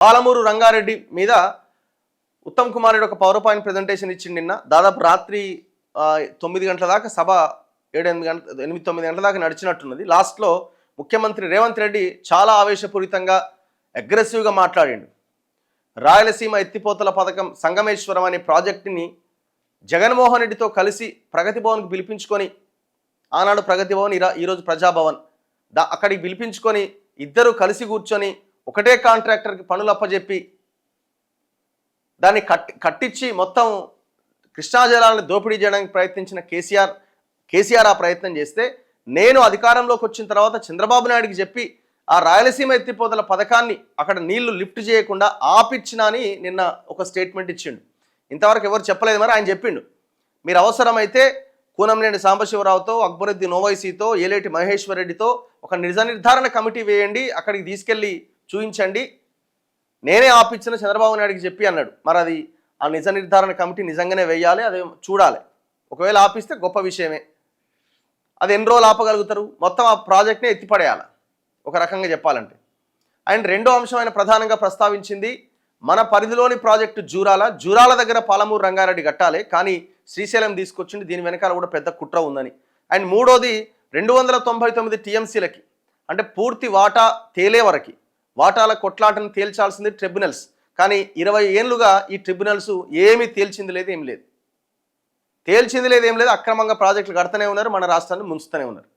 పాలమూరు రంగారెడ్డి మీద ఉత్తమ్ కుమార్ రెడ్డి ఒక power point presentation ఇచ్చింది నిన్న. దాదాపు రాత్రి 9 గంటల దాకా సభ 8-9 గంటల దాకా నడిచినట్టున్నది. లాస్ట్లో ముఖ్యమంత్రి రేవంత్ రెడ్డి చాలా ఆవేశపూరితంగా అగ్రెసివ్గా మాట్లాడిండు. రాయలసీమ ఎత్తిపోతల పథకం సంగమేశ్వరం అనే ప్రాజెక్టుని జగన్మోహన్ రెడ్డితో కలిసి ప్రగతి భవన్కి పిలిపించుకొని, ఆనాడు ప్రగతి భవన్, ఈరోజు ప్రజాభవన్, అక్కడికి పిలిపించుకొని ఇద్దరు కలిసి కూర్చొని ఒకటే కాంట్రాక్టర్కి పనులు అప్పజెప్పి దాన్ని కట్టించి మొత్తం కృష్ణా జలాలను దోపిడీ చేయడానికి ప్రయత్నించిన కేసీఆర్ ఆ ప్రయత్నం చేస్తే, నేను అధికారంలోకి వచ్చిన తర్వాత చంద్రబాబు నాయుడికి చెప్పి ఆ రాయలసీమ ఎత్తిపోతల పథకాన్ని అక్కడ నీళ్లు లిఫ్ట్ చేయకుండా ఆపిచ్చినా అని నిన్న ఒక స్టేట్మెంట్ ఇచ్చిండు. ఇంతవరకు ఎవరు చెప్పలేదు, మరి ఆయన చెప్పిండు. మీరు అవసరమైతే కూనంనేని సాంబశివరావుతో, అక్బరుద్దీన్ ఓవైసీతో, ఏలేటి మహేశ్వర్ రెడ్డితో ఒక నిజ నిర్ధారణ కమిటీ వేయండి, అక్కడికి తీసుకెళ్ళి చూపించండి, నేనే ఆపిచ్చిన చంద్రబాబు నాయుడికి చెప్పి అన్నాడు. మరి అది ఆ నిజ నిర్ధారణ కమిటీ నిజంగానే వేయాలి, అది చూడాలి. ఒకవేళ ఆపిస్తే గొప్ప విషయమే. అది ఎన్ని రోజులు ఆపగలుగుతారు? మొత్తం ఆ ప్రాజెక్ట్నే ఎత్తిపడేయాలి ఒక రకంగా చెప్పాలంటే. అండ్ రెండో అంశం ఆయన ప్రధానంగా ప్రస్తావించింది, మన పరిధిలోని ప్రాజెక్టు జూరాల దగ్గర పాలమూరు రంగారెడ్డి కట్టాలి, కానీ శ్రీశైలం తీసుకొచ్చింది, దీని వెనకాల కూడా పెద్ద కుట్ర ఉందని. అండ్ మూడోది 299 టీఎంసీలకి అంటే పూర్తి వాటా తేలే వరకు వాటాల కొట్లాటను తేల్చాల్సింది ట్రిబ్యునల్స్. కానీ 20 ఏళ్ళుగా ఈ ట్రిబ్యునల్స్ ఏమీ తేల్చింది లేదు, ఏం లేదు. అక్రమంగా ప్రాజెక్టులు కడుతూనే ఉన్నారు, మన రాష్ట్రాన్ని ముంచుతూనే ఉన్నారు.